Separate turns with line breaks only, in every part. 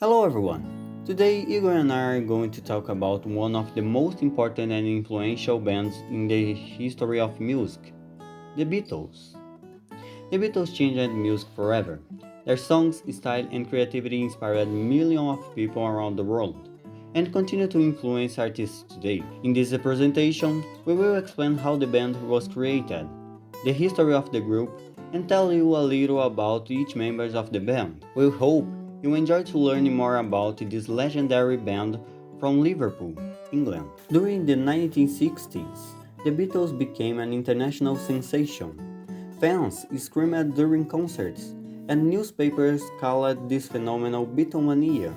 Hello everyone! Today Igor and I are going to talk about one of the most important and influential bands in the history of music, the Beatles. The Beatles changed music forever. Their songs, style and creativity inspired millions of people around the world and continue to influence artists today. In this presentation, we will explain how the band was created, the history of the group, and tell you a little about each member of the band. We hope you enjoy to learn more about this legendary band from Liverpool, England. During the 1960s, the Beatles became an international sensation. Fans screamed during concerts, and newspapers called this phenomenon Beatlemania.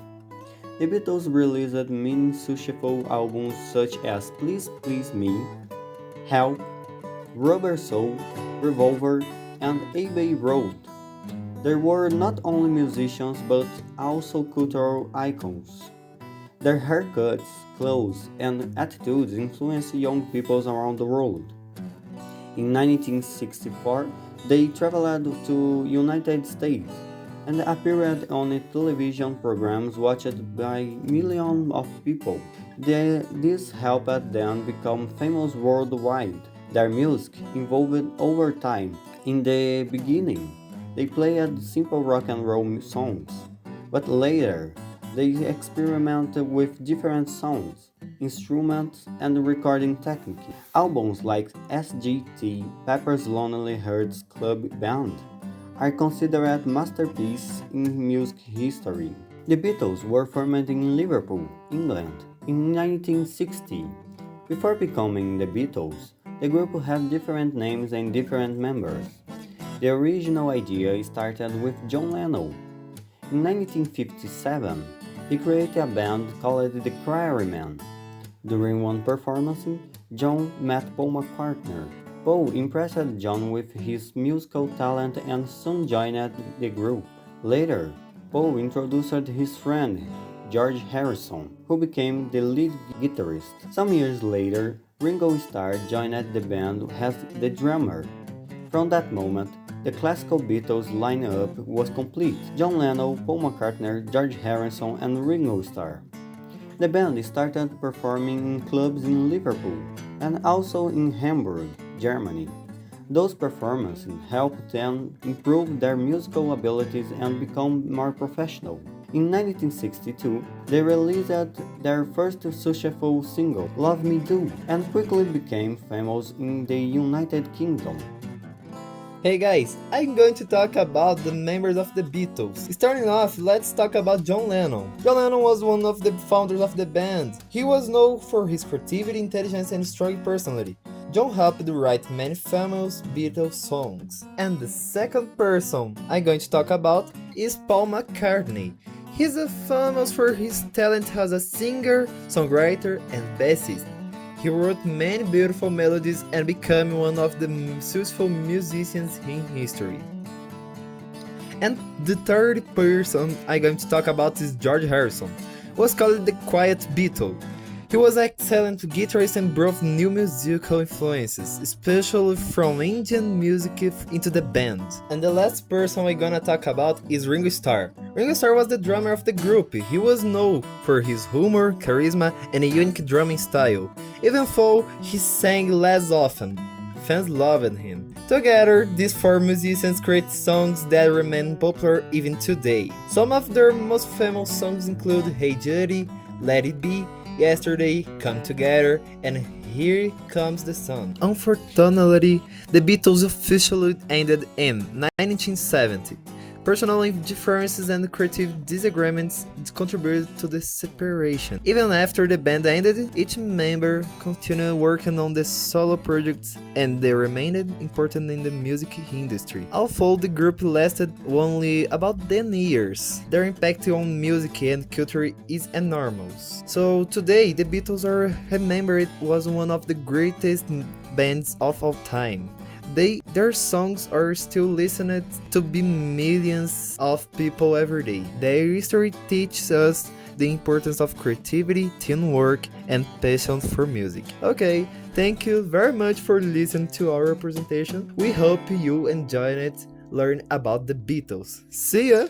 The Beatles released many successful albums such as Please Please Me, Help, Rubber Soul, Revolver, and Abbey Road. They were not only musicians but also cultural icons. Their haircuts, clothes, and attitudes influenced young people around the world. In 1964, they traveled to United States and appeared on television programs watched by millions of people. This helped them become famous worldwide. Their music evolved over time. In the beginning, they played simple rock and roll songs, but later they experimented with different sounds, instruments, and recording techniques. Albums like SGT, Pepper's Lonely Hearts Club Band, are considered masterpieces in music history. The Beatles were formed in Liverpool, England, in 1960. Before becoming the Beatles, the group had different names and different members. The original idea started with John Lennon. In 1957, he created a band called the Quarrymen. During one performance, John met Paul McCartney. Paul impressed John with his musical talent and soon joined the group. Later, Paul introduced his friend, George Harrison, who became the lead guitarist. Some years later, Ringo Starr joined the band as the drummer. From that moment, the classical Beatles lineup was complete: John Lennon, Paul McCartney, George Harrison, and Ringo Starr. The band started performing in clubs in Liverpool and also in Hamburg, Germany. Those performances helped them improve their musical abilities and become more professional. In 1962, they released their first successful single, Love Me Do, and quickly became famous in the United Kingdom.
Hey guys, I'm going to talk about the members of the Beatles. Starting off, let's talk about John Lennon. John Lennon was one of the founders of the band. He was known for his creativity, intelligence, and strong personality. John helped write many famous Beatles songs. And the second person I'm going to talk about is Paul McCartney. He's famous for his talent as a singer, songwriter, and bassist. He wrote many beautiful melodies and became one of the successful musicians in history. And the third person I'm going to talk about is George Harrison, who was called the Quiet Beatle. He was an excellent guitarist and brought new musical influences, especially from Indian music into the band. And the last person we're gonna talk about is Ringo Starr. Ringo Starr was the drummer of the group. He was known for his humor, charisma, and a unique drumming style, even though he sang less often. Fans loved him. Together, these four musicians create songs that remain popular even today. Some of their most famous songs include Hey Judy, Let It Be, Yesterday, Come Together, and Here Comes the Sun. Unfortunately, the Beatles officially ended in 1970. Personal differences and creative disagreements contributed to the separation. Even after the band ended, each member continued working on the solo projects and they remained important in the music industry. Although the group lasted only about 10 years, their impact on music and culture is enormous. So today, the Beatles are remembered as one of the greatest bands of all time. Their songs are still listened to by millions of people every day. Their history teaches us the importance of creativity, teamwork, and passion for music. Okay, thank you very much for listening to our presentation. We hope you enjoyed it, learn about the Beatles. See ya!